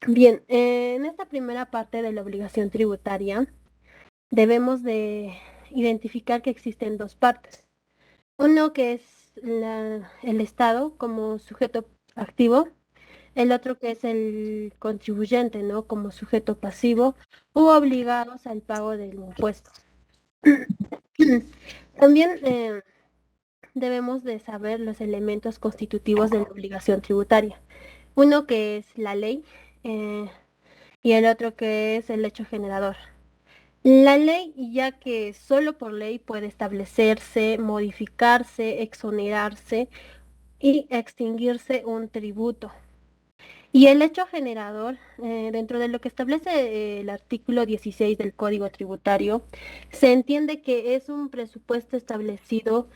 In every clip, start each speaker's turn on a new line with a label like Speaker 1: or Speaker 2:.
Speaker 1: Bien, en esta primera parte de la obligación tributaria debemos de identificar que existen dos partes. Uno que es el Estado como sujeto activo, el otro que es el contribuyente, ¿no? Como sujeto pasivo u obligados al pago del impuesto. También debemos de saber los elementos constitutivos de la obligación tributaria. Uno que es la ley eh, y el otro que es el hecho generador. La ley, ya que solo por ley puede establecerse, modificarse, exonerarse y extinguirse un tributo. Y el hecho generador, dentro de lo que establece el artículo 16 del Código Tributario, se entiende que es un presupuesto establecido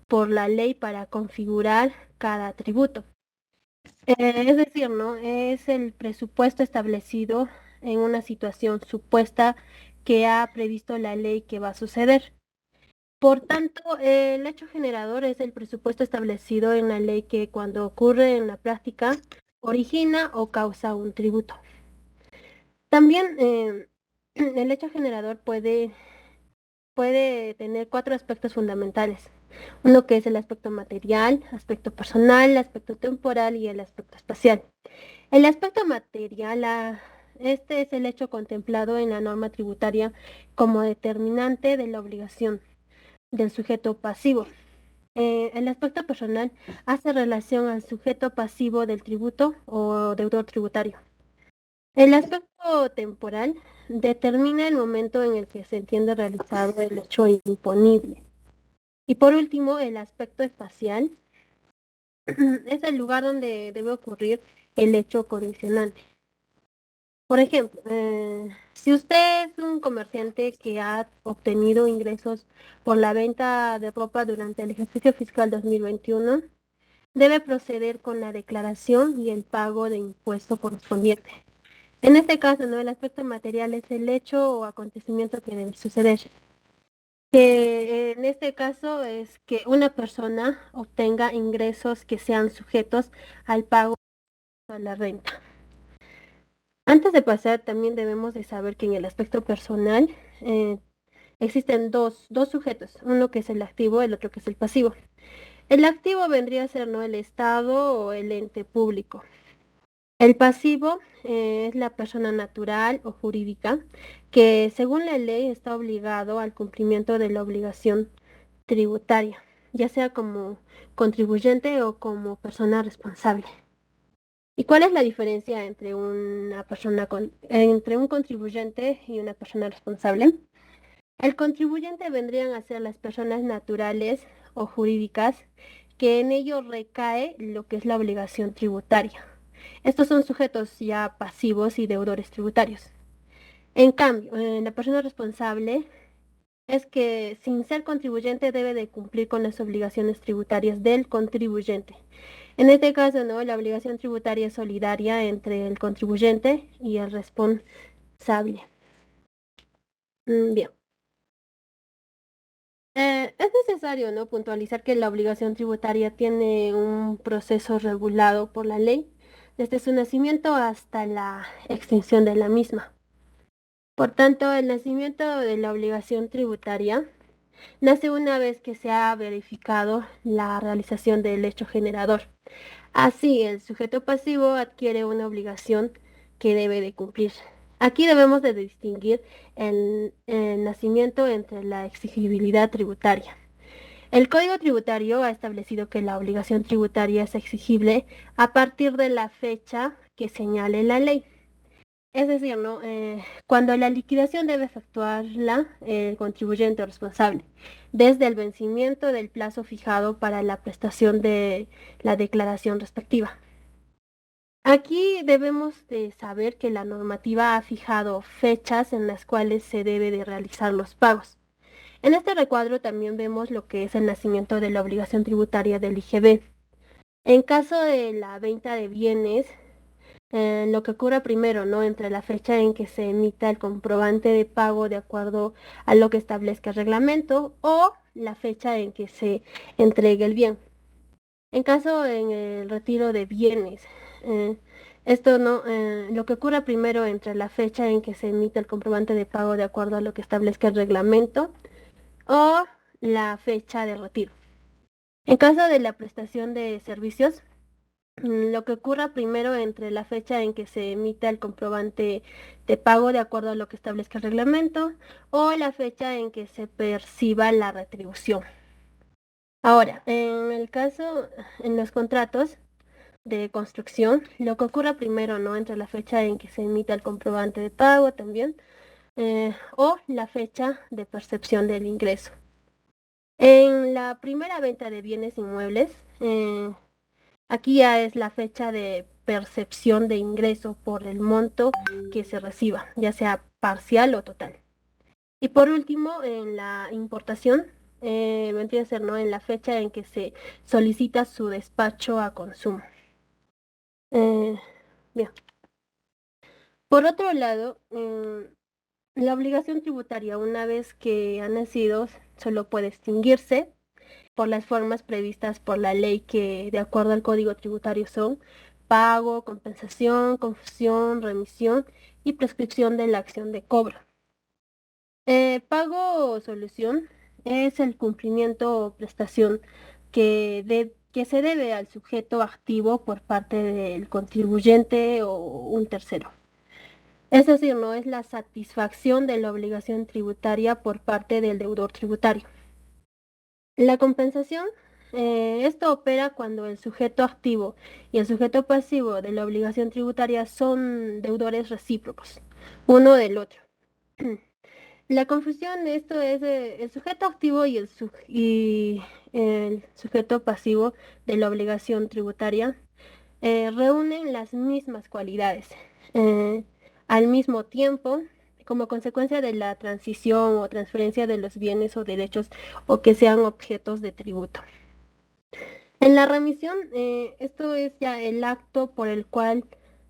Speaker 1: por la ley para configurar cada tributo. Es decir, ¿no? Es el presupuesto establecido en una situación supuesta que ha previsto la ley que va a suceder. Por tanto, el hecho generador es el presupuesto establecido en la ley que cuando ocurre en la práctica origina o causa un tributo. También el hecho generador puede tener cuatro aspectos fundamentales. Uno que es el aspecto material, aspecto personal, aspecto temporal y el aspecto espacial. El aspecto material, este es el hecho contemplado en la norma tributaria como determinante de la obligación del sujeto pasivo. El aspecto personal hace relación al sujeto pasivo del tributo o deudor tributario. El aspecto temporal determina el momento en el que se entiende realizado el hecho imponible. Y por último, el aspecto espacial es el lugar donde debe ocurrir el hecho condicionante. Por ejemplo, si usted es un comerciante que ha obtenido ingresos por la venta de ropa durante el ejercicio fiscal 2021, debe proceder con la declaración y el pago de impuesto correspondiente. En este caso, ¿no? El aspecto material es el hecho o acontecimiento que debe suceder. Que en este caso es que una persona obtenga ingresos que sean sujetos al pago de la renta. Antes de pasar, también debemos de saber que en el aspecto personal eh, existen dos sujetos, uno que es el activo, el otro que es el pasivo. El activo vendría a ser, ¿no? El Estado o el ente público. El pasivo es la persona natural o jurídica que según la ley está obligado al cumplimiento de la obligación tributaria, ya sea como contribuyente o como persona responsable. ¿Y cuál es la diferencia entre entre un contribuyente y una persona responsable? El contribuyente vendrían a ser las personas naturales o jurídicas que en ello recae lo que es la obligación tributaria. Estos son sujetos ya pasivos y deudores tributarios. En cambio, la persona responsable es que sin ser contribuyente debe de cumplir con las obligaciones tributarias del contribuyente. En este caso, ¿no? La obligación tributaria es solidaria entre el contribuyente y el responsable. Bien. Es necesario, ¿no? Puntualizar que la obligación tributaria tiene un proceso regulado por la ley desde su nacimiento hasta la extinción de la misma. Por tanto, el nacimiento de la obligación tributaria nace una vez que se ha verificado la realización del hecho generador. Así, el sujeto pasivo adquiere una obligación que debe de cumplir. Aquí debemos de distinguir el nacimiento entre la exigibilidad tributaria. El Código Tributario ha establecido que la obligación tributaria es exigible a partir de la fecha que señale la ley. Es decir, ¿no? Cuando la liquidación debe efectuarla el contribuyente responsable, desde el vencimiento del plazo fijado para la prestación de la declaración respectiva. Aquí debemos de saber que la normativa ha fijado fechas en las cuales se debe de realizar los pagos. En este recuadro también vemos lo que es el nacimiento de la obligación tributaria del IGB. En caso de la venta de bienes, lo que ocurra primero, ¿no? Entre la fecha en que se emita el comprobante de pago de acuerdo a lo que establezca el reglamento o la fecha en que se entregue el bien. En caso en el retiro de bienes, eh, Esto no, lo que ocurra primero entre la fecha en que se emite el comprobante de pago de acuerdo a lo que establezca el reglamento o la fecha de retiro. En caso de la prestación de servicios, lo que ocurra primero entre la fecha en que se emita el comprobante de pago de acuerdo a lo que establezca el reglamento o la fecha en que se perciba la retribución. Ahora, en el caso, en los contratos de construcción, lo que ocurra primero, ¿no? Entre la fecha en que se emita el comprobante de pago también o la fecha de percepción del ingreso. En la primera venta de bienes inmuebles, aquí ya es la fecha de percepción de ingreso por el monto que se reciba, ya sea parcial o total. Y por último, en la importación, vendría a ser, ¿no? En la fecha en que se solicita su despacho a consumo. Eh, bien. Por otro lado, la obligación tributaria, una vez que ha nacido, solo puede extinguirse por las formas previstas por la ley que, de acuerdo al Código Tributario, son pago, compensación, confusión, remisión y prescripción de la acción de cobro. Pago o solución es el cumplimiento o prestación que se debe al sujeto activo por parte del contribuyente o un tercero. Es decir, no es la satisfacción de la obligación tributaria por parte del deudor tributario. La compensación, esto opera cuando el sujeto activo y el sujeto pasivo de la obligación tributaria son deudores recíprocos, uno del otro. La confusión de esto es el sujeto activo y el sujeto pasivo de la obligación tributaria reúnen las mismas cualidades eh, al mismo tiempo como consecuencia de la transición o transferencia de los bienes o derechos o que sean objetos de tributo. En la remisión, esto es ya el acto por el cual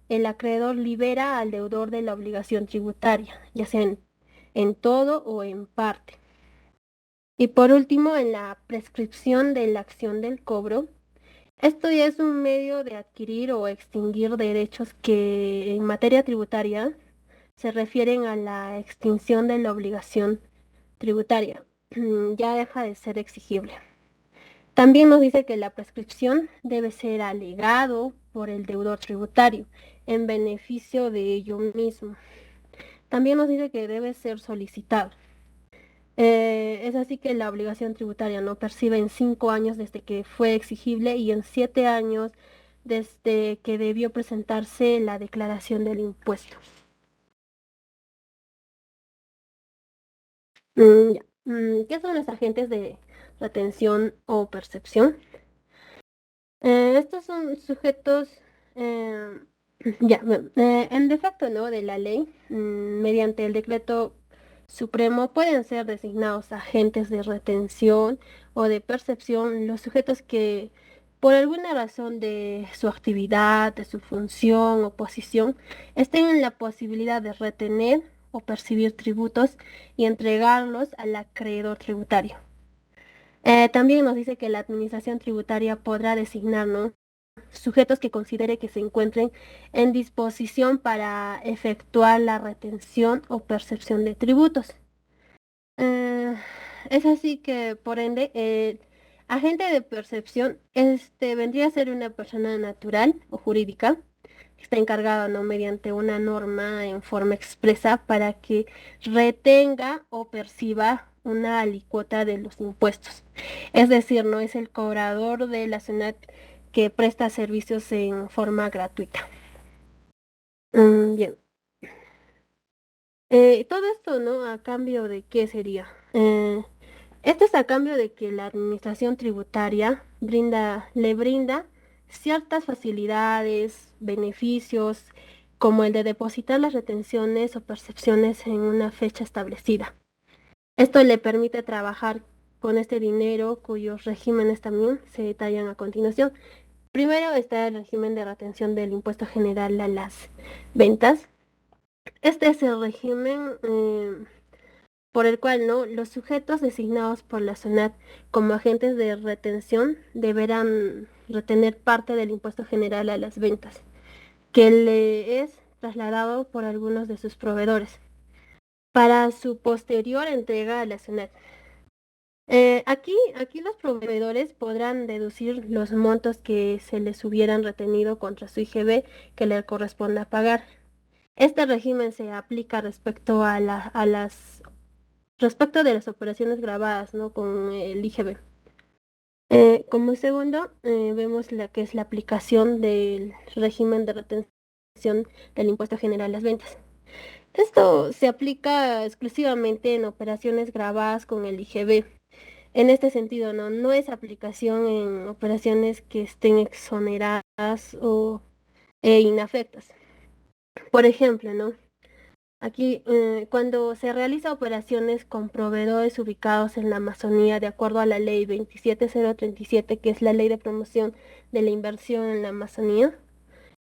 Speaker 1: el acreedor libera al deudor de la obligación tributaria, ya sea en todo o en parte. Y por último, en la prescripción de la acción del cobro, esto ya es un medio de adquirir o extinguir derechos que en materia tributaria se refieren a la extinción de la obligación tributaria. Ya deja de ser exigible. También nos dice que la prescripción debe ser alegado por el deudor tributario en beneficio de ello mismo. También nos dice que debe ser solicitado. Es así que la obligación tributaria no percibe en 5 años desde que fue exigible y en 7 años desde que debió presentarse la declaración del impuesto. Ya. ¿Qué son los agentes de retención o percepción? Estos son sujetos, eh, ya, bueno, en defecto, ¿no? De la ley, mediante el decreto supremo pueden ser designados agentes de retención o de percepción los sujetos que por alguna razón de su actividad, de su función o posición, estén en la posibilidad de retener o percibir tributos y entregarlos al acreedor tributario. También nos dice que la administración tributaria podrá designar, ¿no? Sujetos que considere que se encuentren en disposición para efectuar la retención o percepción de tributos. Eh, es así que, por ende, el agente de percepción vendría a ser una persona natural o jurídica que está encargada, ¿no? Mediante una norma en forma expresa para que retenga o perciba una alícuota de los impuestos. Es decir, no es el cobrador de la SUNAT que presta servicios en forma gratuita. Bien. Todo esto, ¿no? ¿A cambio de qué sería? Esto es a cambio de que la administración tributaria le brinda ciertas facilidades, beneficios, como el de depositar las retenciones o percepciones en una fecha establecida. Esto le permite trabajar con este dinero cuyos regímenes también se detallan a continuación. Primero está el régimen de retención del impuesto general a las ventas. Este es el régimen por el cual no los sujetos designados por la SUNAT como agentes de retención deberán retener parte del impuesto general a las ventas. que le es trasladado por algunos de sus proveedores para su posterior entrega a la SUNAT. Aquí los proveedores podrán deducir los montos que se les hubieran retenido contra su IGB que le corresponda pagar. Este régimen se aplica respecto de las operaciones grabadas, ¿no? Con el IGB. Como segundo, vemos la que es la aplicación del régimen de retención del impuesto general a las ventas. Esto se aplica exclusivamente en operaciones grabadas con el IGB. En este sentido, no es aplicación en operaciones que estén exoneradas e inafectas. Por ejemplo, ¿no? Aquí, cuando se realiza operaciones con proveedores ubicados en la Amazonía, de acuerdo a la ley 27037, que es la ley de promoción de la inversión en la Amazonía,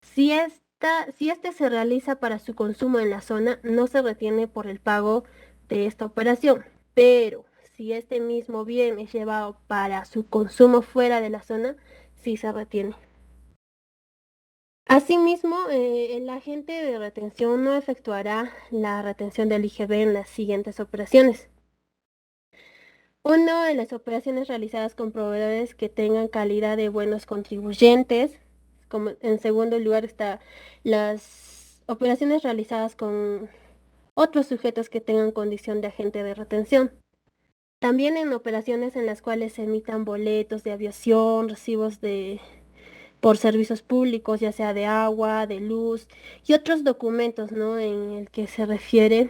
Speaker 1: si este se realiza para su consumo en la zona, no se retiene por el pago de esta operación. Pero si este mismo bien es llevado para su consumo fuera de la zona, sí se retiene. Asimismo, el agente de retención no efectuará la retención del IGB en las siguientes operaciones. Uno, en las operaciones realizadas con proveedores que tengan calidad de buenos contribuyentes. Como en segundo lugar está las operaciones realizadas con otros sujetos que tengan condición de agente de retención. También en operaciones en las cuales se emitan boletos de aviación, recibos por servicios públicos, ya sea de agua, de luz y otros documentos, ¿no? En el que se refiere,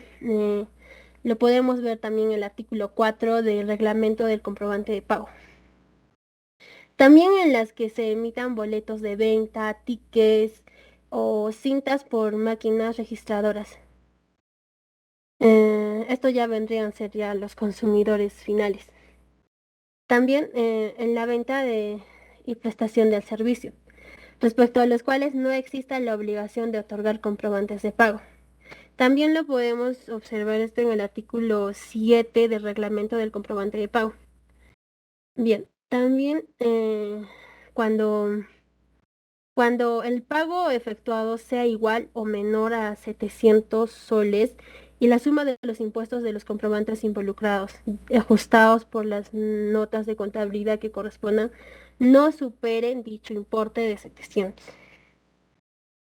Speaker 1: lo podemos ver también en el artículo 4 del reglamento del comprobante de pago. También en las que se emitan boletos de venta, tickets o cintas por máquinas registradoras. Esto ya vendrían a ser ya los consumidores finales. También en la venta y prestación del servicio, respecto a los cuales no exista la obligación de otorgar comprobantes de pago. También lo podemos observar esto en el artículo 7 del reglamento del comprobante de pago. Bien, también cuando, cuando el pago efectuado sea igual o menor a 700 soles y la suma de los impuestos de los comprobantes involucrados, ajustados por las notas de contabilidad que correspondan, no superen dicho importe de 700.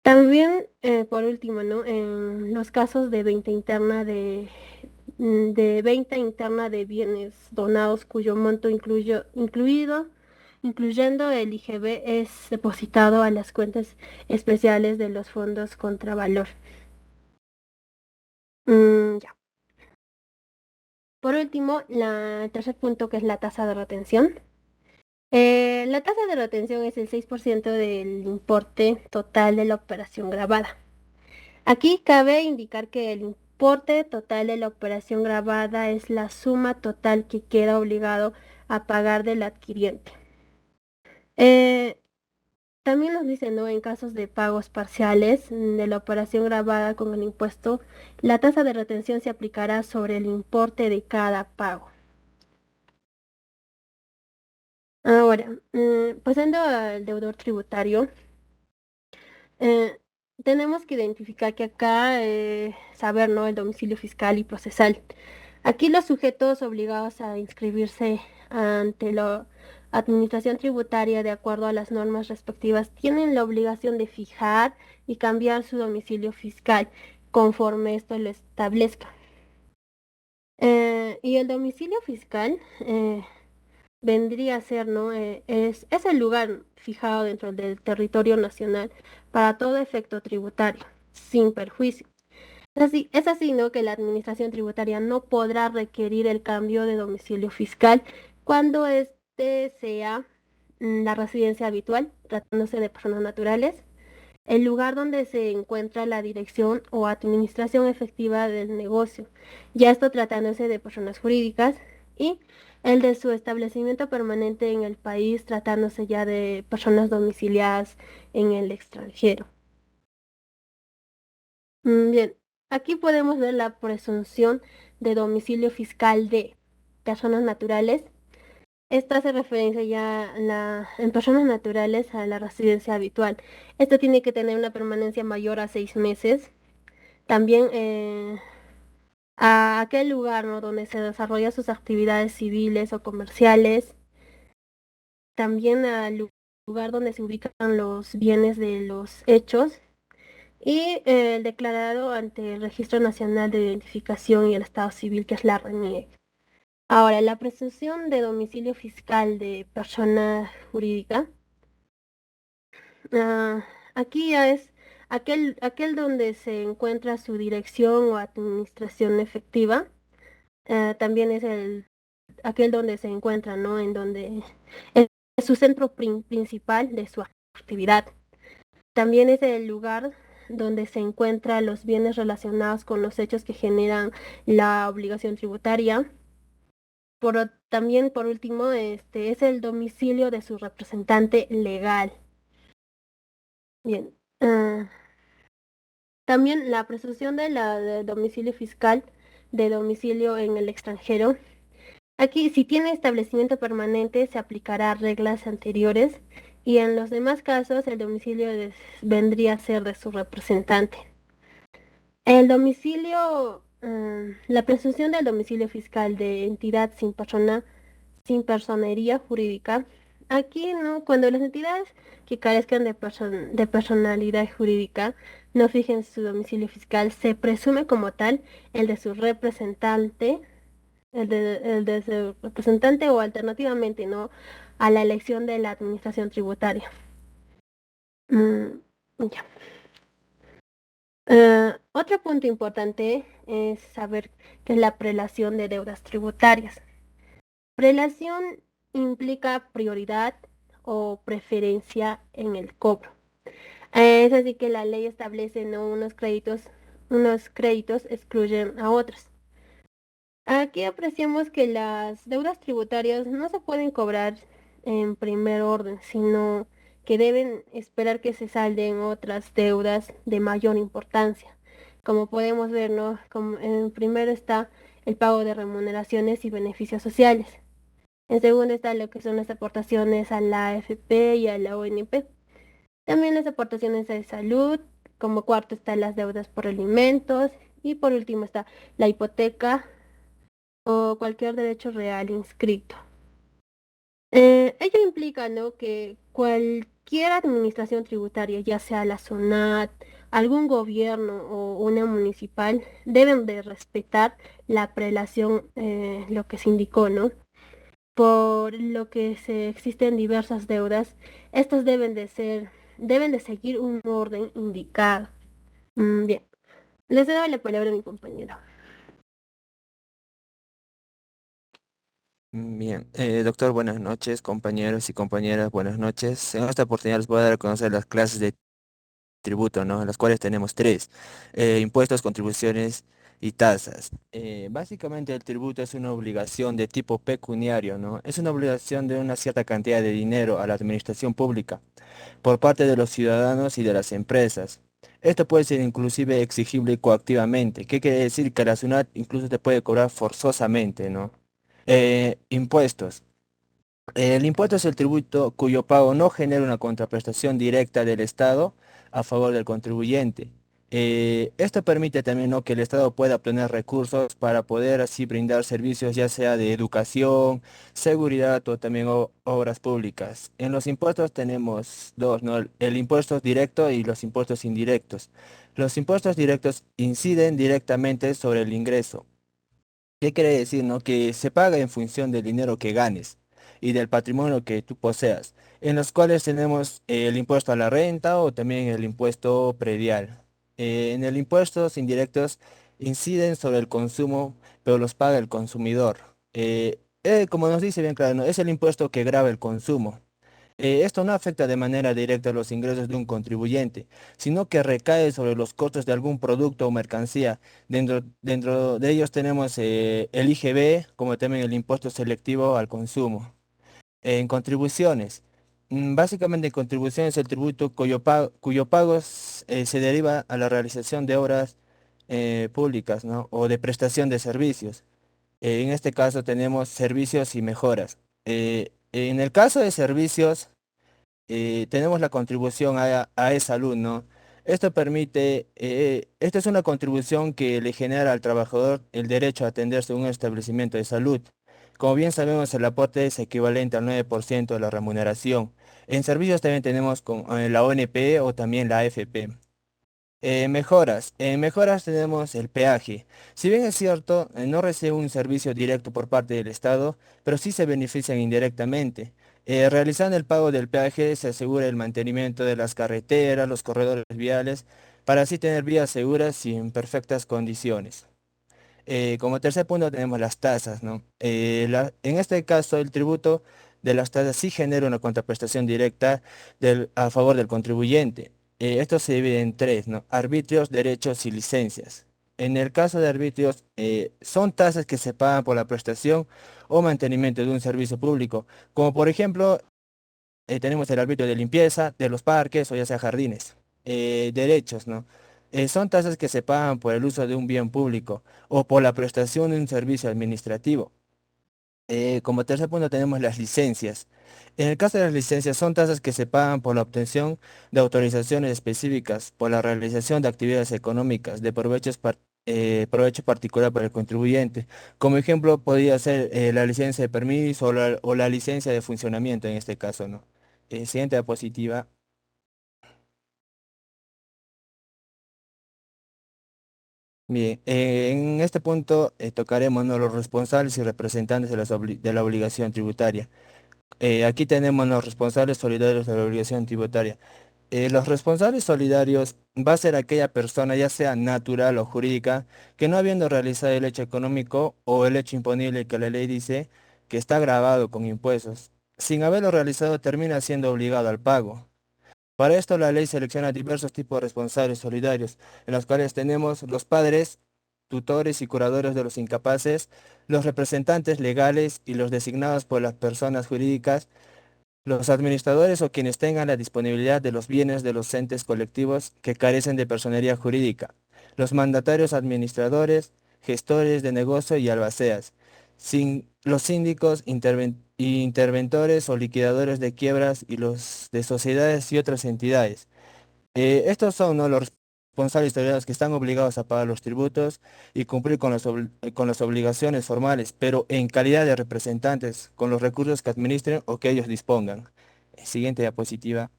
Speaker 1: También, por último, ¿no? En los casos de venta interna de venta interna de bienes donados cuyo monto incluyendo el IGB, es depositado a las cuentas especiales de los fondos contravalor. Ya. Por último, el tercer punto, que es la tasa de retención. La tasa de retención es el 6% del importe total de la operación grabada. Aquí cabe indicar que el importe total de la operación grabada es la suma total que queda obligado a pagar del adquiriente. Eh, También nos dice, ¿no? En casos de pagos parciales de la operación grabada con el impuesto, la tasa de retención se aplicará sobre el importe de cada pago. Ahora, pasando al deudor tributario, eh, tenemos que identificar que acá, saber, ¿no? El domicilio fiscal y procesal. Aquí los sujetos obligados a inscribirse ante la Administración Tributaria de acuerdo a las normas respectivas tienen la obligación de fijar y cambiar su domicilio fiscal conforme esto lo establezca. Y el domicilio fiscal vendría a ser, ¿no? Es el lugar fijado dentro del territorio nacional para todo efecto tributario, sin perjuicio. Es así, ¿no? Que la administración tributaria no podrá requerir el cambio de domicilio fiscal cuando éste sea la residencia habitual, tratándose de personas naturales, el lugar donde se encuentra la dirección o administración efectiva del negocio, ya esto tratándose de personas jurídicas, y el de su establecimiento permanente en el país, tratándose ya de personas domiciliadas en el extranjero. Bien, aquí podemos ver la presunción de domicilio fiscal de personas naturales. Esta hace referencia ya en personas naturales a la residencia habitual. Esto tiene que tener una permanencia mayor a 6 meses. También a aquel lugar, ¿no?, donde se desarrollan sus actividades civiles o comerciales. También al lugar donde se ubican los bienes de los hechos. Y el declarado ante el Registro Nacional de Identificación y el Estado Civil, que es la RENIEC. Ahora, la presunción de domicilio fiscal de persona jurídica, ah, aquí ya es aquel donde se encuentra su dirección o administración efectiva. También es aquel donde se encuentra, ¿no? En donde es su centro principal de su actividad. También es el lugar donde se encuentran los bienes relacionados con los hechos que generan la obligación tributaria. También, por último, este es el domicilio de su representante legal. Bien. También la presunción de domicilio fiscal, de domicilio en el extranjero. Aquí, si tiene establecimiento permanente, se aplicará reglas anteriores y en los demás casos el domicilio vendría a ser de su representante. El domicilio, la presunción del domicilio fiscal de entidad sin personería jurídica. Aquí, ¿no? Cuando las entidades que carezcan de personalidad jurídica no fijen su domicilio fiscal, se presume como tal el de su representante, el de su representante o alternativamente, ¿no?, a la elección de la administración tributaria. Ya. Otro punto importante es saber qué es la prelación de deudas tributarias. Prelación implica prioridad o preferencia en el cobro. Es así que la ley establece, ¿no?, unos créditos excluyen a otros. Aquí apreciamos que las deudas tributarias no se pueden cobrar en primer orden, sino que deben esperar que se salden otras deudas de mayor importancia. Como podemos ver, ¿no?, como en primero está el pago de remuneraciones y beneficios sociales. En segundo está lo que son las aportaciones a la AFP y a la ONP. También las aportaciones de salud. Como cuarto están las deudas por alimentos. Y por último está la hipoteca o cualquier derecho real inscrito. Ello implica, ¿no?, que cualquier administración tributaria, ya sea la SUNAT, algún gobierno o una municipal, deben de respetar la prelación, lo que se indicó, ¿no? Por lo que se existen diversas deudas, estas deben de seguir un orden indicado. Bien, les doy la palabra a mi compañero.
Speaker 2: Bien, doctor, buenas noches, compañeros y compañeras, buenas noches. En esta oportunidad les voy a dar a conocer las clases de tributo, ¿no? Las cuales tenemos tres: impuestos, contribuciones y tasas. Básicamente el tributo es una obligación de tipo pecuniario, ¿no? Es una obligación de una cierta cantidad de dinero a la administración pública por parte de los ciudadanos y de las empresas. Esto puede ser inclusive exigible coactivamente. ¿Qué quiere decir? Que la SUNAT incluso te puede cobrar forzosamente, ¿no? Impuestos. El impuesto es el tributo cuyo pago no genera una contraprestación directa del Estado a favor del contribuyente. Esto permite también, ¿no?, que el Estado pueda obtener recursos para poder así brindar servicios ya sea de educación, seguridad o también obras públicas. En los impuestos tenemos dos, ¿no? El impuesto directo y los impuestos indirectos. Los impuestos directos inciden directamente sobre el ingreso. ¿Qué quiere decir, no? Que se paga en función del dinero que ganes y del patrimonio que tú poseas, en los cuales tenemos el impuesto a la renta o también el impuesto predial. En el impuestos indirectos inciden sobre el consumo, pero los paga el consumidor. Como nos dice bien claro, ¿no?, es el impuesto que grava el consumo. Esto no afecta de manera directa los ingresos de un contribuyente, sino que recae sobre los costos de algún producto o mercancía. Dentro de ellos tenemos el IGB, como también el impuesto selectivo al consumo. En contribuciones. Básicamente en contribuciones el tributo cuyo pago se deriva a la realización de obras públicas, ¿no?, o de prestación de servicios. En este caso tenemos servicios y mejoras. En el caso de servicios, tenemos la contribución a e-salud, ¿no? Esto permite, esta es una contribución que le genera al trabajador el derecho a atenderse en un establecimiento de salud. Como bien sabemos, el aporte es equivalente al 9% de la remuneración. En servicios también tenemos la ONP o también la AFP. Mejoras. En mejoras tenemos el peaje. Si bien es cierto, no recibe un servicio directo por parte del Estado, pero sí se benefician indirectamente. Realizando el pago del peaje se asegura el mantenimiento de las carreteras, los corredores viales, para así tener vías seguras y en perfectas condiciones. Como tercer punto tenemos las tasas, ¿no? En este caso, el tributo de las tasas sí genera una contraprestación directa a favor del contribuyente. Esto se divide en tres, ¿no? Arbitrios, derechos y licencias. En el caso de arbitrios, son tasas que se pagan por la prestación o mantenimiento de un servicio público, como por ejemplo tenemos el arbitrio de limpieza de los parques o ya sea jardines. Derechos, ¿no? Son tasas que se pagan por el uso de un bien público o por la prestación de un servicio administrativo. Como tercer punto tenemos las licencias. En el caso de las licencias son tasas que se pagan por la obtención de autorizaciones específicas, por la realización de actividades económicas, de provecho particular para el contribuyente. Como ejemplo podría ser la licencia de permiso o la licencia de funcionamiento en este caso, ¿no? Siguiente diapositiva. Bien, en este punto tocaremos, ¿no?, los responsables y representantes de de la obligación tributaria. Aquí tenemos los responsables solidarios de la obligación tributaria. Los responsables solidarios va a ser aquella persona, ya sea natural o jurídica, que no habiendo realizado el hecho económico o el hecho imponible que la ley dice que está grabado con impuestos, sin haberlo realizado termina siendo obligado al pago. Para esto la ley selecciona diversos tipos de responsables solidarios, en los cuales tenemos los padres, tutores y curadores de los incapaces, los representantes legales y los designados por las personas jurídicas, los administradores o quienes tengan la disponibilidad de los bienes de los entes colectivos que carecen de personería jurídica, los mandatarios administradores, gestores de negocio y albaceas, los síndicos, interventores o liquidadores de quiebras y los de sociedades y otras entidades. Estos son, ¿no?, los responsables historiadores que están obligados a pagar los tributos y cumplir con con las obligaciones formales, pero en calidad de representantes, con los recursos que administren o que ellos dispongan. Siguiente diapositiva.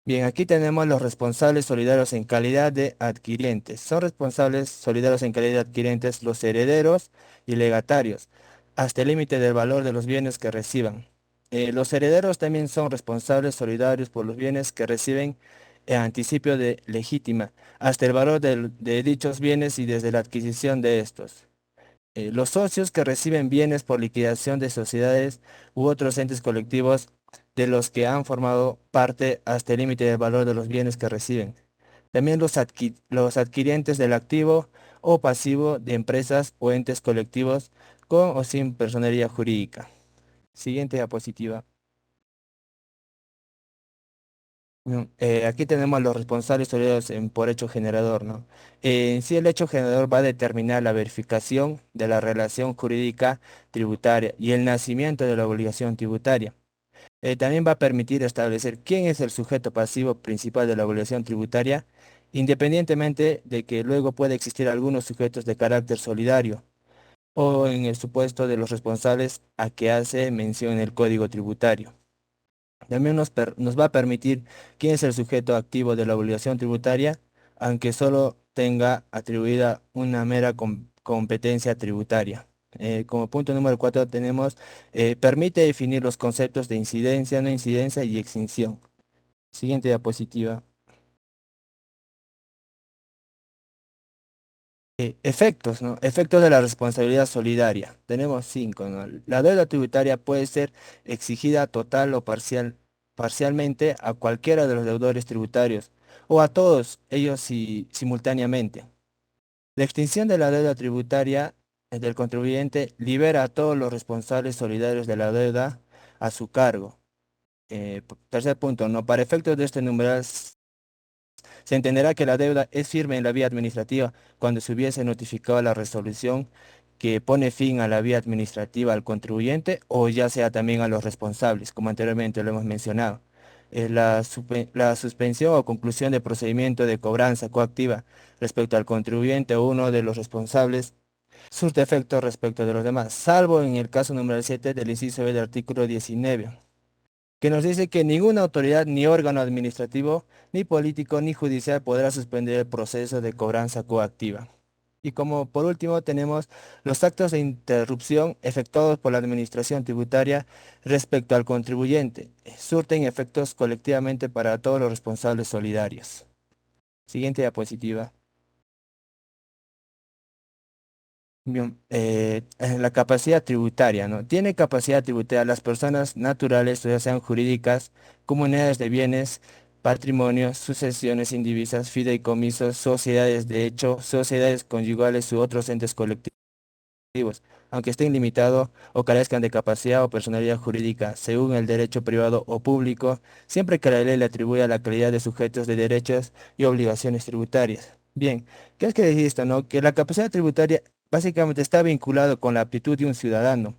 Speaker 2: Bien, aquí tenemos los responsables solidarios en calidad de adquirientes. Son responsables solidarios en calidad de adquirientes los herederos y legatarios, hasta el límite del valor de los bienes que reciban. Los herederos también son responsables solidarios por los bienes que reciben en anticipio de legítima, hasta el valor de dichos bienes y desde la adquisición de estos. Los socios que reciben bienes por liquidación de sociedades u otros entes colectivos de los que han formado parte hasta el límite del valor de los bienes que reciben. También los adquirientes del activo o pasivo de empresas o entes colectivos con o sin personería jurídica. Siguiente diapositiva. Aquí tenemos los responsables solidarios por hecho generador, ¿no? En sí, el hecho generador va a determinar la verificación de la relación jurídica tributaria y el nacimiento de la obligación tributaria. También va a permitir establecer quién es el sujeto pasivo principal de la obligación tributaria, independientemente de que luego pueda existir algunos sujetos de carácter solidario o en el supuesto de los responsables a que hace mención el Código Tributario. También nos va a permitir quién es el sujeto activo de la obligación tributaria, aunque solo tenga atribuida una mera competencia tributaria. Como punto número 4 tenemos, permite definir los conceptos de incidencia, no incidencia y extinción. Siguiente diapositiva. Efectos, ¿no? Efectos de la responsabilidad solidaria. Tenemos cinco, ¿no? La deuda tributaria puede ser exigida total o parcialmente a cualquiera de los deudores tributarios o a todos ellos simultáneamente. La extinción de la deuda tributaria del contribuyente libera a todos los responsables solidarios de la deuda a su cargo. Tercer punto, ¿no? Para efectos de este numeral se entenderá que la deuda es firme en la vía administrativa cuando se hubiese notificado la resolución que pone fin a la vía administrativa al contribuyente o ya sea también a los responsables, como anteriormente lo hemos mencionado. La suspensión o conclusión de procedimiento de cobranza coactiva respecto al contribuyente o uno de los responsables surte efecto respecto de los demás, salvo en el caso número 7 del inciso B del artículo 19, que nos dice que ninguna autoridad, ni órgano administrativo, ni político, ni judicial podrá suspender el proceso de cobranza coactiva. Y como por último tenemos los actos de interrupción efectuados por la administración tributaria respecto al contribuyente. Surten efectos colectivamente para todos los responsables solidarios. Siguiente diapositiva. Bien, la capacidad tributaria, ¿no? Tiene capacidad tributaria las personas naturales, o ya sean jurídicas, comunidades de bienes, patrimonios, sucesiones indivisas, fideicomisos, sociedades de hecho, sociedades conyugales u otros entes colectivos, aunque estén limitados o carezcan de capacidad o personalidad jurídica, según el derecho privado o público, siempre que la ley le atribuya la calidad de sujetos de derechos y obligaciones tributarias. Bien, ¿qué es que decir esto, no? Que la capacidad tributaria básicamente está vinculado con la aptitud de un ciudadano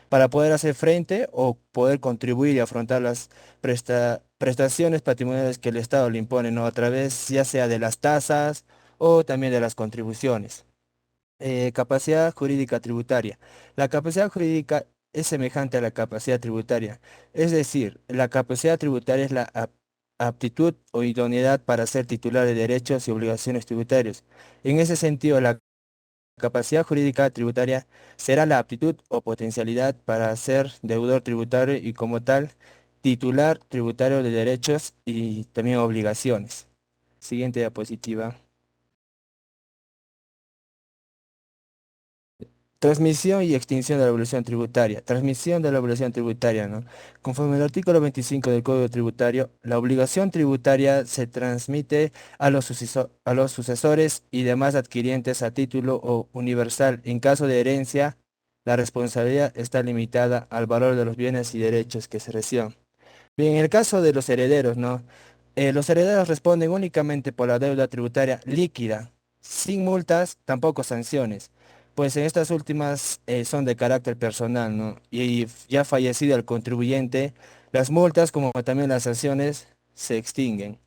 Speaker 2: para poder hacer frente o poder contribuir y afrontar las prestaciones patrimoniales que el Estado le impone, ¿no? A través ya sea de las tasas o también de las contribuciones. Capacidad jurídica tributaria. La capacidad jurídica es semejante a la capacidad tributaria. Es decir, la capacidad tributaria es la aptitud o idoneidad para ser titular de derechos y obligaciones tributarios. En ese sentido, la capacidad jurídica tributaria será la aptitud o potencialidad para ser deudor tributario y como tal, titular tributario de derechos y también obligaciones. Siguiente diapositiva. Transmisión y extinción de la obligación tributaria. Transmisión de la obligación tributaria, ¿no? Conforme al artículo 25 del Código Tributario, la obligación tributaria se transmite a los sucesores y demás adquirientes a título o universal. En caso de herencia, la responsabilidad está limitada al valor de los bienes y derechos que se reciban. Bien, en el caso de los herederos, ¿no? Los herederos responden únicamente por la deuda tributaria líquida, sin multas, tampoco sanciones, pues en estas últimas son de carácter personal, ¿no? Y ya fallecido el contribuyente, las multas como también las sanciones se extinguen.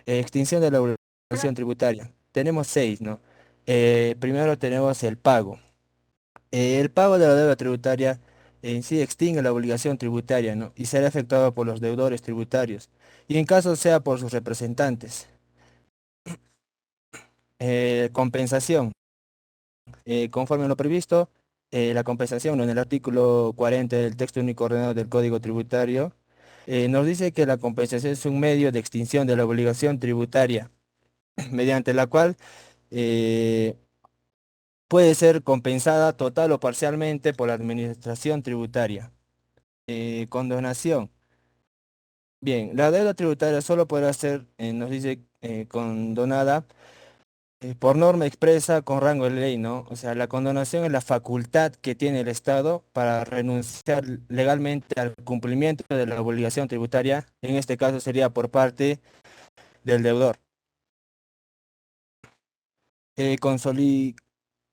Speaker 2: Extinción de la obligación tributaria. Tenemos seis, ¿no? Primero tenemos el pago. El pago de la deuda tributaria en sí extingue la obligación tributaria, ¿no? Y será efectuado por los deudores tributarios, y en caso sea por sus representantes. Compensación. Conforme a lo previsto, la compensación, ¿no? En el artículo 40 del texto único ordenado del Código Tributario, nos dice que la compensación es un medio de extinción de la obligación tributaria, mediante la cual eh, puede ser compensada total o parcialmente por la administración tributaria. Condonación. Bien, la deuda tributaria solo podrá ser, nos dice, condonada por norma expresa con rango de ley, ¿no? O sea, la condonación es la facultad que tiene el Estado para renunciar legalmente al cumplimiento de la obligación tributaria. En este caso sería por parte del deudor. Eh, consoli-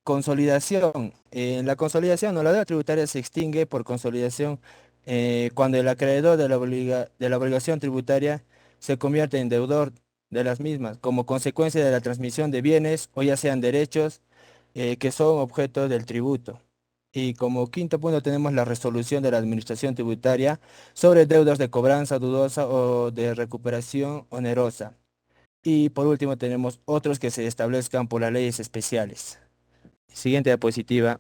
Speaker 2: Consolidación. En la consolidación o la deuda tributaria se extingue por consolidación cuando el acreedor de de la obligación tributaria se convierte en deudor de las mismas, como consecuencia de la transmisión de bienes o ya sean derechos que son objeto del tributo. Y como quinto punto tenemos la resolución de la administración tributaria sobre deudas de cobranza dudosa o de recuperación onerosa. Y por último tenemos otros que se establezcan por las leyes especiales. Siguiente diapositiva.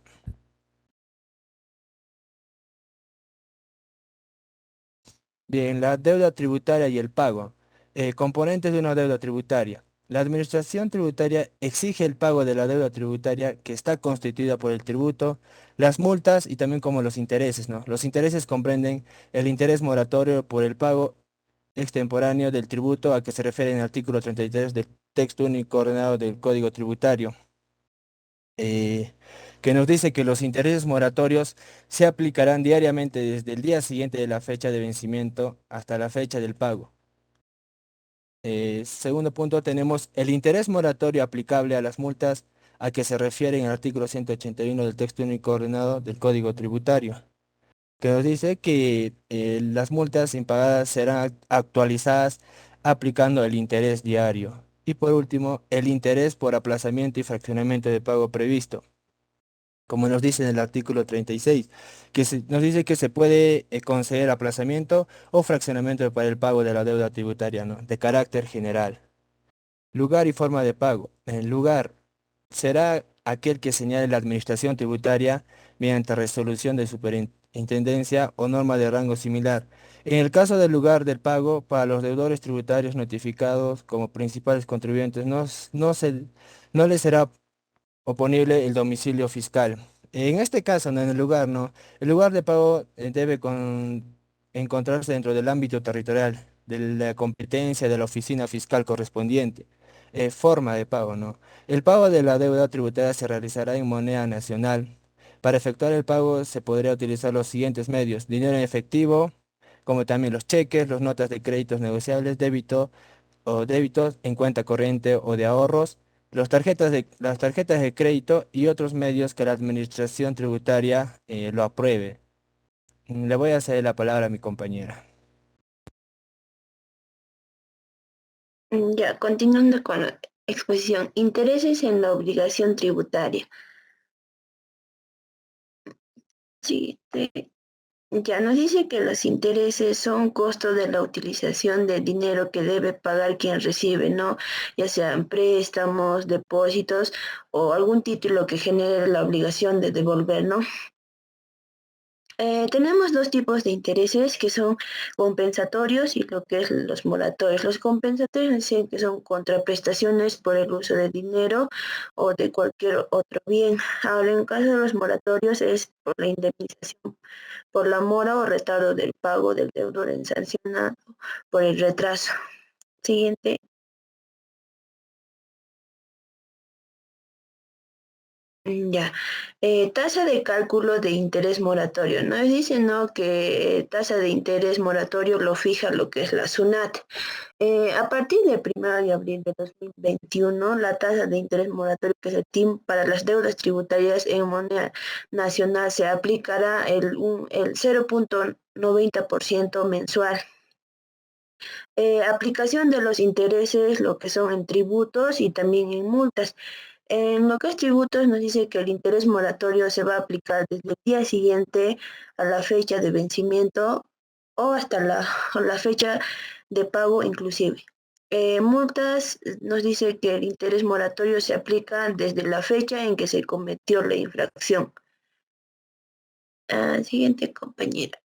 Speaker 2: Bien, la deuda tributaria y el pago. Componentes de una deuda tributaria. La administración tributaria exige el pago de la deuda tributaria que está constituida por el tributo, las multas y también como los intereses, ¿no? Los intereses comprenden el interés moratorio por el pago extemporáneo del tributo a que se refiere en el artículo 33 del texto único ordenado del Código Tributario. eh, que nos dice que los intereses moratorios se aplicarán diariamente desde el día siguiente de la fecha de vencimiento hasta la fecha del pago. Segundo punto, tenemos el interés moratorio aplicable a las multas a que se refiere en el artículo 181 del texto único ordenado del Código Tributario, que nos dice que las multas impagadas serán actualizadas aplicando el interés diario. Y por último, el interés por aplazamiento y fraccionamiento de pago previsto, como nos dice en el artículo 36, nos dice que se puede conceder aplazamiento o fraccionamiento para el pago de la deuda tributaria, ¿no? De carácter general. Lugar y forma de pago. El lugar será aquel que señale la administración tributaria mediante resolución de superintendencia o norma de rango similar. En el caso del lugar del pago, para los deudores tributarios notificados como principales contribuyentes, no les será oponible el domicilio fiscal. En este caso, ¿no? En el lugar, ¿no? El lugar de pago debe encontrarse dentro del ámbito territorial, de la competencia de la oficina fiscal correspondiente. Forma de pago, ¿no? El pago de la deuda tributaria se realizará en moneda nacional. Para efectuar el pago se podría utilizar los siguientes medios: dinero en efectivo, como también los cheques, las notas de créditos negociables, débito o débitos en cuenta corriente o de ahorros, las tarjetas de crédito y otros medios que la administración tributaria lo apruebe. Le voy a ceder la palabra a mi compañera.
Speaker 3: Ya, continuando con la exposición, intereses en la obligación tributaria. Sí, ya nos dice que los intereses son costos de la utilización del dinero que debe pagar quien recibe, ¿no? Ya sean préstamos, depósitos o algún título que genere la obligación de devolver, ¿no? Tenemos dos tipos de intereses que son compensatorios y lo que es los moratorios. Los compensatorios dicen que son contraprestaciones por el uso de dinero o de cualquier otro bien. Ahora, en caso de los moratorios es por la indemnización, por la mora o retardo del pago del deudor en sancionado por el retraso. Siguiente. Ya, tasa de cálculo de interés moratorio. Nos dicen, ¿no? Que tasa de interés moratorio lo fija lo que es la SUNAT. A partir del 1 de abril de 2021, la tasa de interés moratorio que se TIM para las deudas tributarias en moneda nacional se aplicará el 0,90% mensual. Aplicación de los intereses, lo que son en tributos y también en multas. En lo que es tributos nos dice que el interés moratorio se va a aplicar desde el día siguiente a la fecha de vencimiento o hasta la fecha de pago inclusive. Multas nos dice que el interés moratorio se aplica desde la fecha en que se cometió la infracción. Siguiente compañera.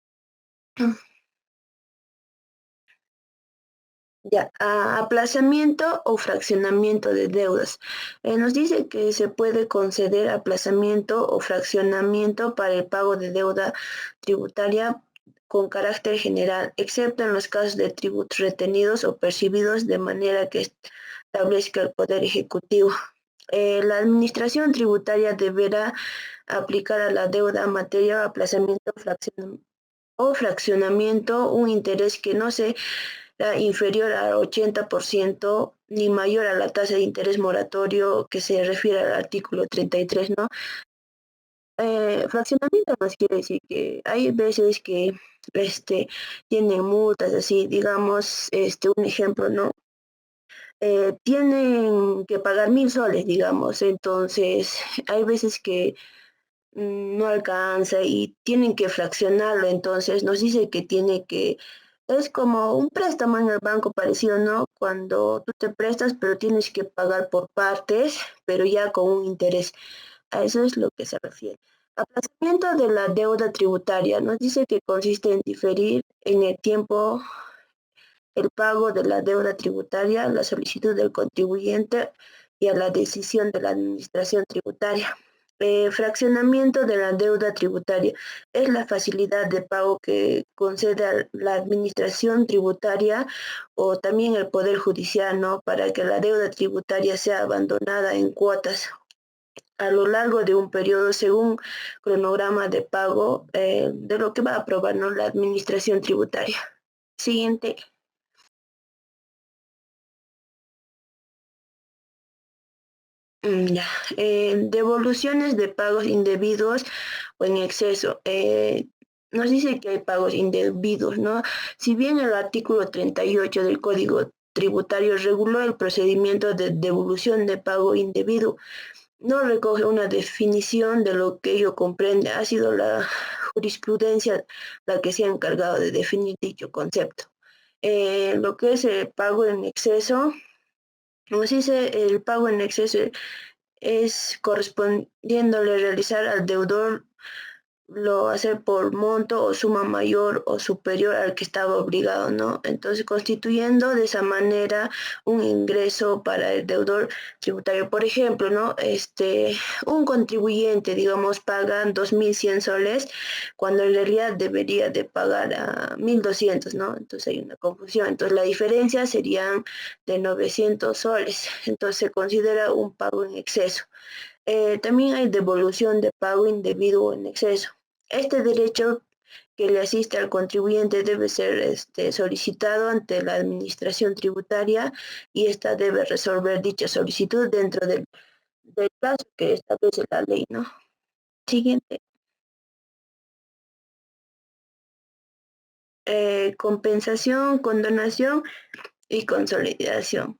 Speaker 3: Ya, aplazamiento o fraccionamiento de deudas. Nos dice que se puede conceder aplazamiento o fraccionamiento para el pago de deuda tributaria con carácter general, excepto en los casos de tributos retenidos o percibidos de manera que establezca el Poder Ejecutivo. La Administración Tributaria deberá aplicar a la deuda materia aplazamiento o fraccionamiento un interés que no se inferior al 80% ni mayor a la tasa de interés moratorio que se refiere al artículo 33, ¿no? Fraccionamiento nos quiere decir que hay veces que tienen multas así, digamos, un ejemplo, ¿no? Tienen que pagar 1.000 soles, digamos, entonces hay veces que no alcanza y tienen que fraccionarlo, entonces nos dice que tiene que, es como un préstamo en el banco parecido, ¿no? Cuando tú te prestas, pero tienes que pagar por partes, pero ya con un interés. A eso es lo que se refiere. Aplazamiento de la deuda tributaria nos dice que consiste en diferir en el tiempo el pago de la deuda tributaria, la solicitud del contribuyente y a la decisión de la administración tributaria. Fraccionamiento de la deuda tributaria es la facilidad de pago que concede a la administración tributaria o también el Poder Judicial, ¿no? Para que la deuda tributaria sea abandonada en cuotas a lo largo de un periodo según cronograma de pago de lo que va a aprobar, ¿no? La administración tributaria. Siguiente. Ya. Devoluciones de pagos indebidos o en exceso. Nos dice que hay pagos indebidos, ¿no? Si bien el artículo 38 del Código Tributario reguló el procedimiento de devolución de pago indebido, no recoge una definición de lo que ello comprende. Ha sido la jurisprudencia la que se ha encargado de definir dicho concepto. Lo que es el pago en exceso, nos dice el pago en exceso es correspondiéndole realizar al deudor lo hace por monto o suma mayor o superior al que estaba obligado, ¿no? Entonces, constituyendo de esa manera un ingreso para el deudor tributario. Por ejemplo, ¿no? Un contribuyente, digamos, paga 2.100 soles cuando en realidad debería de pagar a 1.200, ¿no? Entonces hay una confusión. Entonces, la diferencia serían de 900 soles. Entonces, se considera un pago en exceso. También hay devolución de pago indebido o en exceso. Este derecho que le asiste al contribuyente debe ser solicitado ante la administración tributaria y ésta debe resolver dicha solicitud dentro del plazo que establece la ley, ¿no? Siguiente. Compensación, condonación y consolidación.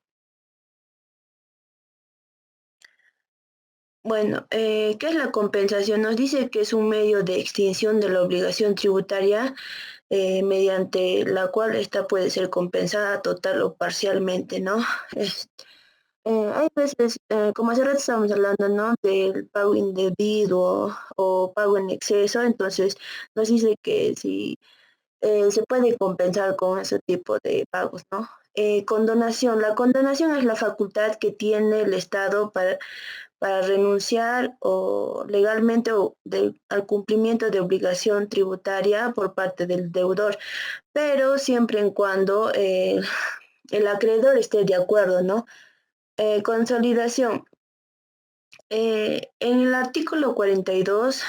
Speaker 3: Bueno, ¿qué es la compensación? Nos dice que es un medio de extinción de la obligación tributaria mediante la cual ésta puede ser compensada total o parcialmente, ¿no? Es- hay veces, como hace rato estábamos hablando, ¿no? Del pago indebido o pago en exceso, entonces nos dice que si se puede compensar con ese tipo de pagos, ¿no? Condonación. La condonación es la facultad que tiene el Estado para renunciar o legalmente al cumplimiento de obligación tributaria por parte del deudor, pero siempre en cuando el acreedor esté de acuerdo, ¿no? Consolidación. En el artículo 42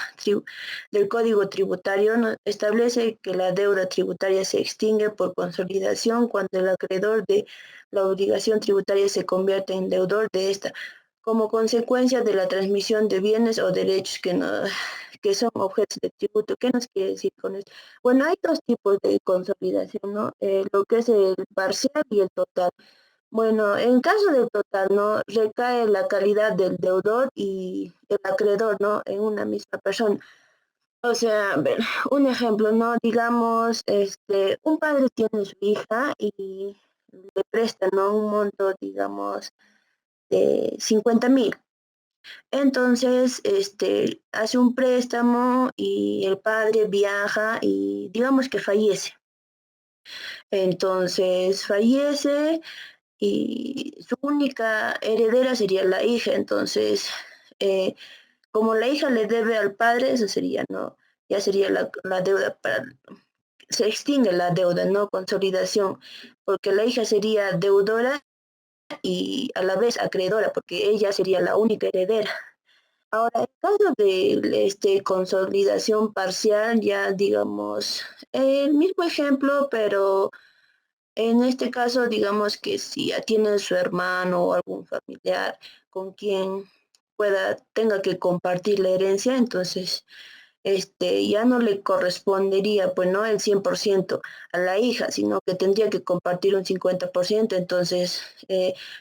Speaker 3: del Código Tributario establece que la deuda tributaria se extingue por consolidación cuando el acreedor de la obligación tributaria se convierte en deudor de esta, como consecuencia de la transmisión de bienes o derechos que son objetos de tributo. ¿Qué nos quiere decir con esto? Bueno, hay dos tipos de consolidación, ¿no? Lo que es el parcial y el total. Bueno, en caso del total, ¿no? Recae la calidad del deudor y el acreedor, ¿no? En una misma persona. O sea, a ver, un ejemplo, ¿no? Digamos, un padre tiene su hija y le presta, ¿no? Un monto, digamos, de 50.000. Entonces, hace un préstamo y el padre viaja y digamos que fallece. Entonces, fallece y su única heredera sería la hija. Entonces, eh, como la hija le debe al padre, eso sería, ¿no? Ya sería la deuda se extingue la deuda, ¿no? Consolidación, porque la hija sería deudora y a la vez acreedora, porque ella sería la única heredera. Ahora, en caso de consolidación parcial, ya digamos, el mismo ejemplo, pero en este caso, digamos que si ya tiene su hermano o algún familiar con quien tenga que compartir la herencia, entonces ya no le correspondería, pues no el 100% a la hija, sino que tendría que compartir un 50%. Entonces,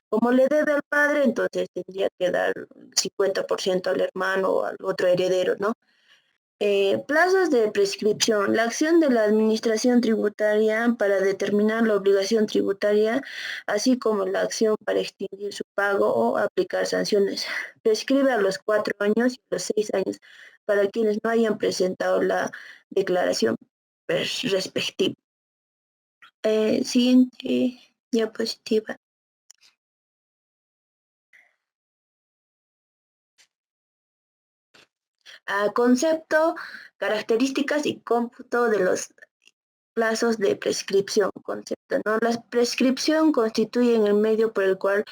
Speaker 3: como le debe al padre, entonces tendría que dar 50% al hermano o al otro heredero, ¿no? Plazos de prescripción. La acción de la administración tributaria para determinar la obligación tributaria, así como la acción para extinguir su pago o aplicar sanciones, prescribe a los 4 años y a los 6 años para quienes no hayan presentado la declaración respectiva. Siguiente diapositiva. Concepto, características y cómputo de los plazos de prescripción, concepto, ¿no? La prescripción constituye el medio por el cual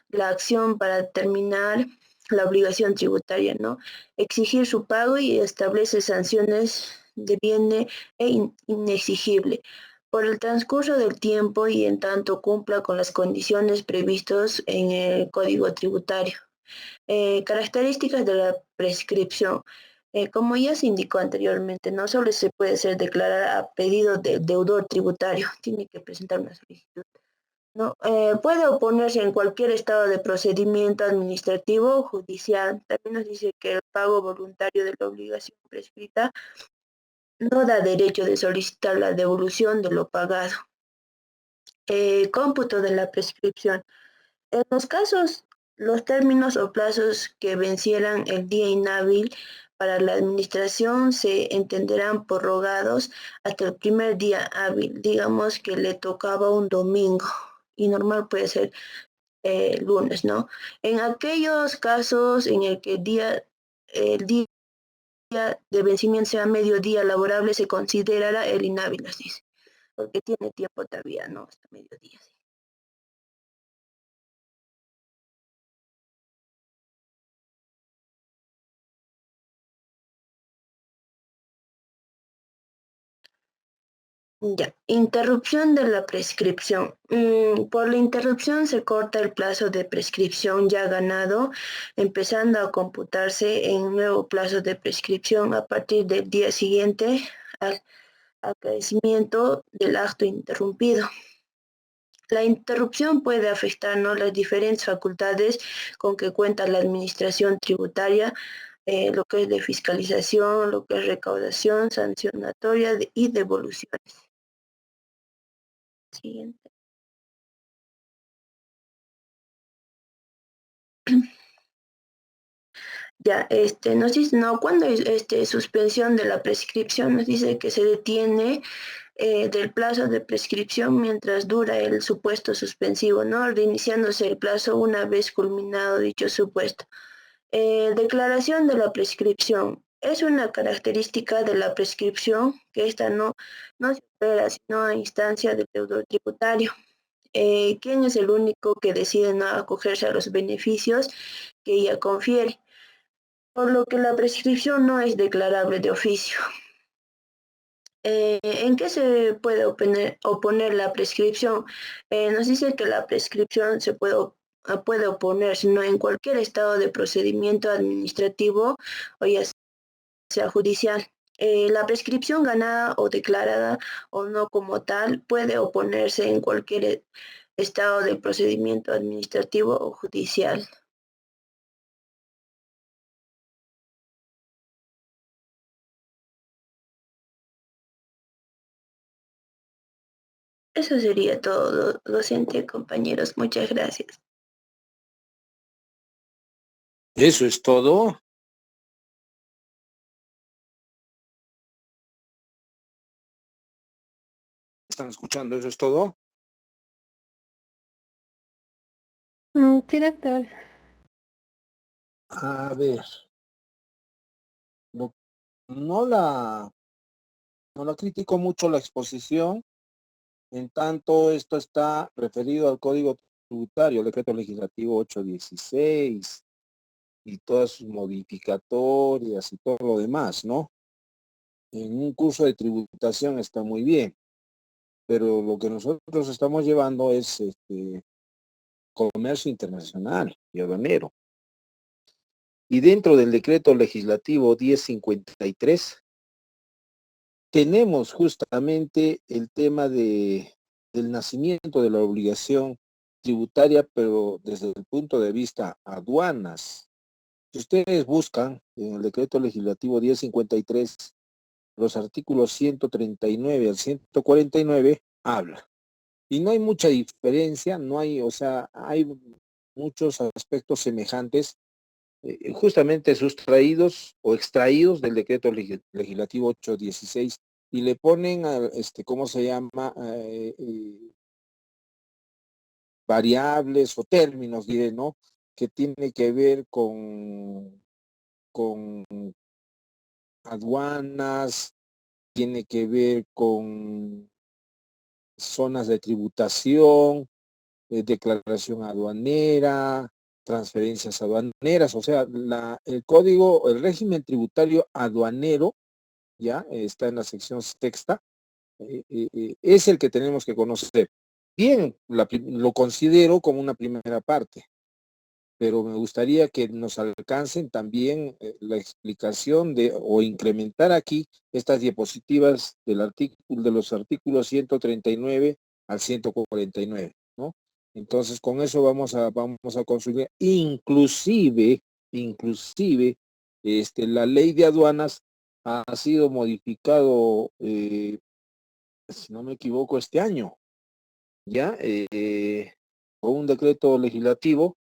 Speaker 3: la acción para determinar la obligación tributaria, ¿no? Exigir su pago y establece sanciones deviene inexigible por el transcurso del tiempo y en tanto cumpla con las condiciones previstas en el Código Tributario. Características de la prescripción. Como ya se indicó anteriormente, no solo se puede ser declarada a pedido del deudor tributario, tiene que presentar una solicitud. No, puede oponerse en cualquier estado de procedimiento administrativo o judicial. También nos dice que el pago voluntario de la obligación prescrita no da derecho de solicitar la devolución de lo pagado. Cómputo de la prescripción. En los casos, los términos o plazos que vencieran el día inhábil para la administración se entenderán prorrogados hasta el primer día hábil. Digamos que le tocaba un domingo y normal puede ser lunes, ¿no? En aquellos casos en el que el día de vencimiento sea mediodía laborable, se considerará el inhábil, nos dice, porque tiene tiempo todavía, ¿no? Hasta mediodía. Sí. Ya, interrupción de la prescripción. Por la interrupción se corta el plazo de prescripción ya ganado, empezando a computarse en un nuevo plazo de prescripción a partir del día siguiente al acaecimiento del acto interrumpido. La interrupción puede afectar, ¿no?, las diferentes facultades con que cuenta la administración tributaria, lo que es de fiscalización, lo que es recaudación, sancionatoria y devoluciones. Siguiente. Ya, nos dice, no, cuando es suspensión de la prescripción, nos dice que se detiene del plazo de prescripción mientras dura el supuesto suspensivo, ¿no? Reiniciándose el plazo una vez culminado dicho supuesto. Declaración de la prescripción. Es una característica de la prescripción que esta no se espera sino a instancia del deudor tributario. ¿Quién es el único que decide no acogerse a los beneficios que ella confiere? Por lo que la prescripción no es declarable de oficio. ¿En qué se puede oponer la prescripción? Nos dice que la prescripción se puede oponer, sino en cualquier estado de procedimiento administrativo o ya sea judicial. La prescripción ganada o declarada o no como tal puede oponerse en cualquier estado de procedimiento administrativo o judicial. Eso sería todo, docente, compañeros. Muchas gracias.
Speaker 4: Eso es todo. ¿Están escuchando? Eso es todo.
Speaker 1: Sí, doctor.
Speaker 4: A ver, no, no la, no la critico mucho la exposición, en tanto esto está referido al Código Tributario, el Decreto Legislativo 816 y todas sus modificatorias y todo lo demás, ¿no? En un curso de tributación está muy bien, pero lo que nosotros estamos llevando es comercio internacional y aduanero. Y dentro del decreto legislativo 1053 tenemos justamente el tema del nacimiento de la obligación tributaria, pero desde el punto de vista aduanas. Si ustedes buscan en el decreto legislativo 1053, los artículos 139 al 149 habla. Y no hay mucha diferencia, no hay, o sea, hay muchos aspectos semejantes, justamente sustraídos o extraídos del decreto legislativo 816 y le ponen, ¿cómo se llama? Variables o términos, diré, ¿no? Que tiene que ver con aduanas, tiene que ver con zonas de tributación, declaración aduanera, transferencias aduaneras, o sea, el código, el régimen tributario aduanero, ya está en la sección sexta, es el que tenemos que conocer. Bien, lo considero como una primera parte, pero me gustaría que nos alcancen también la explicación de o incrementar aquí estas diapositivas del artículo, de los artículos 139 al 149, ¿no? Entonces, con eso vamos a construir, inclusive, la ley de aduanas ha sido modificado, si no me equivoco, este año, ¿ya? Con un decreto legislativo.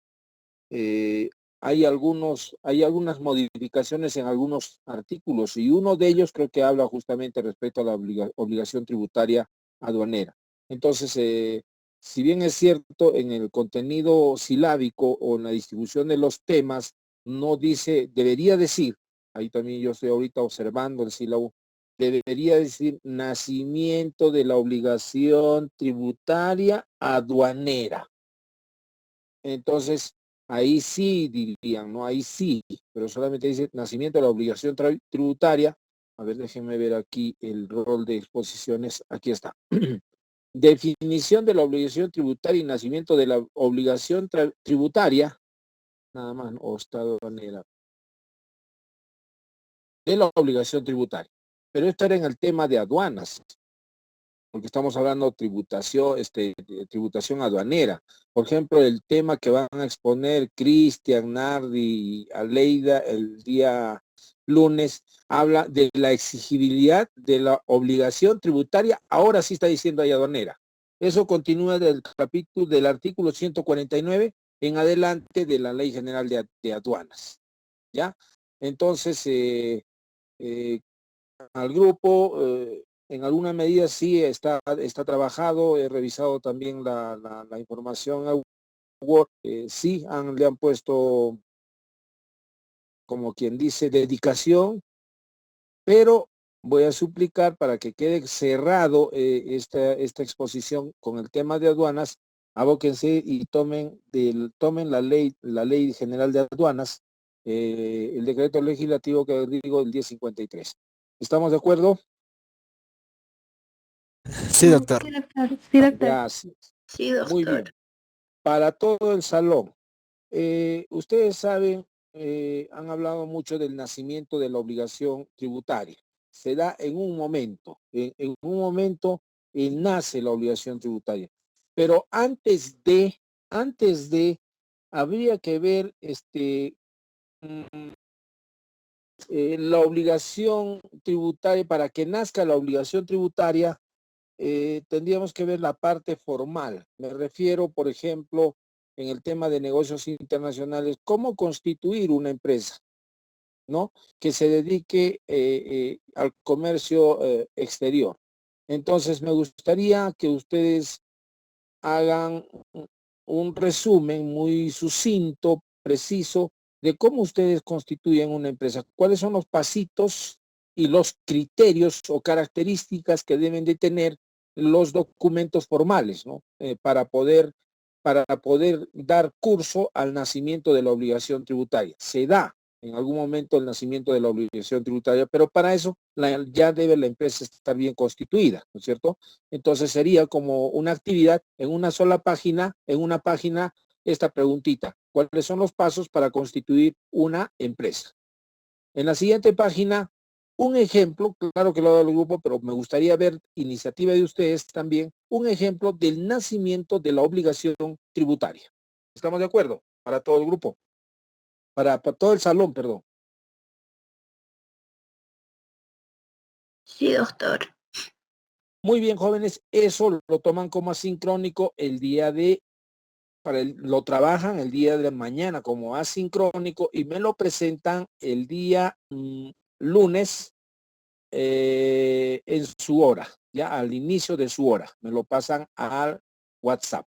Speaker 4: eh, hay algunas modificaciones en algunos artículos y uno de ellos creo que habla justamente respecto a la obligación tributaria aduanera. Entonces, si bien es cierto, en el contenido silábico o en la distribución de los temas, no dice, debería decir, ahí también yo estoy ahorita observando el sílabo, debería decir nacimiento de la obligación tributaria aduanera. Entonces, ahí sí dirían, ¿no? Ahí sí, pero solamente dice nacimiento de la obligación tributaria. A ver, déjenme ver aquí el rol de exposiciones. Aquí está. Definición de la obligación tributaria y nacimiento de la obligación tributaria, nada más, o estado aduanera, de la obligación tributaria. Pero esto era en el tema de aduanas, porque estamos hablando de tributación, tributación aduanera. Por ejemplo, el tema que van a exponer Cristian, Nardi y Aleida el día lunes, habla de la exigibilidad de la obligación tributaria, ahora sí está diciendo ahí aduanera. Eso continúa del capítulo, del artículo 149 en adelante de la Ley General de Aduanas, ¿ya? Entonces, al grupo, en alguna medida sí está trabajado, he revisado también la información a Word, sí le han puesto, como quien dice, dedicación, pero voy a suplicar para que quede cerrado esta exposición con el tema de aduanas, abóquense y tomen la ley general de aduanas, el decreto legislativo que digo, el 1053. ¿Estamos de acuerdo?
Speaker 2: Sí, doctor.
Speaker 1: Sí, doctor. Sí, doctor.
Speaker 4: Gracias.
Speaker 3: Sí,
Speaker 4: Muy
Speaker 3: doctor.
Speaker 4: bien. Para todo el salón, ustedes saben, han hablado mucho del nacimiento de la obligación tributaria. Se da en un momento, en un momento nace la obligación tributaria. Pero antes de, habría que ver la obligación tributaria, para que nazca la obligación tributaria, tendríamos que ver la parte formal. Me refiero, por ejemplo, en el tema de negocios internacionales, cómo constituir una empresa, ¿no? Que se dedique al comercio exterior. Entonces, me gustaría que ustedes hagan un resumen muy sucinto, preciso, de cómo ustedes constituyen una empresa. ¿Cuáles son los pasitos y los criterios o características que deben de tener los documentos formales, ¿no? Para poder dar curso al nacimiento de la obligación tributaria? Se da en algún momento el nacimiento de la obligación tributaria, pero para eso ya debe la empresa estar bien constituida, ¿no es cierto? Entonces sería como una actividad en una sola página, esta preguntita: ¿cuáles son los pasos para constituir una empresa? En la siguiente página, un ejemplo, claro que lo ha dado el grupo, pero me gustaría ver iniciativa de ustedes también, un ejemplo del nacimiento de la obligación tributaria. ¿Estamos de acuerdo? Para todo el grupo, para todo el salón, perdón.
Speaker 3: Sí, doctor.
Speaker 4: Muy bien, jóvenes, eso lo toman como asincrónico el día de, lo trabajan el día de mañana como asincrónico y me lo presentan el día lunes en su hora, ya al inicio de su hora. Me lo pasan al WhatsApp.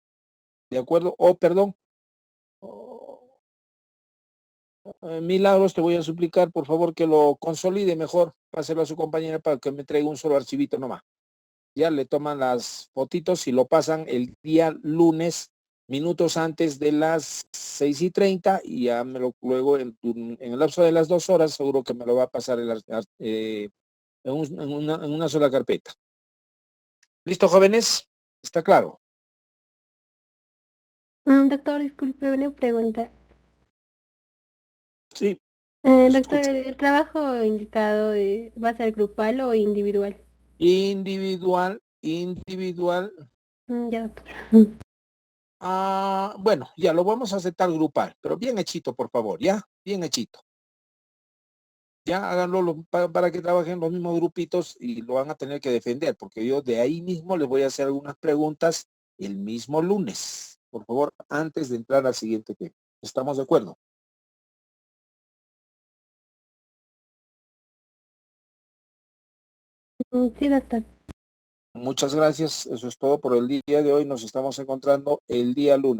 Speaker 4: ¿De acuerdo? Perdón. Milagros, te voy a suplicar, por favor, que lo consolide mejor. Páselo a su compañera para que me traiga un solo archivito nomás. Ya le toman las fotitos y lo pasan el día lunes, minutos antes de las 6:30, y ya luego en el lapso de las 2 horas seguro que me lo va a pasar en una sola carpeta. ¿Listo, jóvenes? ¿Está claro?
Speaker 1: Doctor, disculpe una pregunta.
Speaker 4: Sí,
Speaker 1: Doctor,
Speaker 4: escucho.
Speaker 1: ¿el trabajo indicado va a ser grupal o individual?
Speaker 4: Individual, individual.
Speaker 1: Ya, doctor.
Speaker 4: Bueno, ya lo vamos a aceptar grupal, pero bien hechito, por favor, ya, bien hechito. Ya háganlo para que trabajen los mismos grupitos y lo van a tener que defender, porque yo de ahí mismo les voy a hacer algunas preguntas el mismo lunes. Por favor, antes de entrar al siguiente tema. ¿Estamos de acuerdo?
Speaker 1: Sí, doctor.
Speaker 4: Muchas gracias. Eso es todo por el día de hoy. Nos estamos encontrando el día lunes.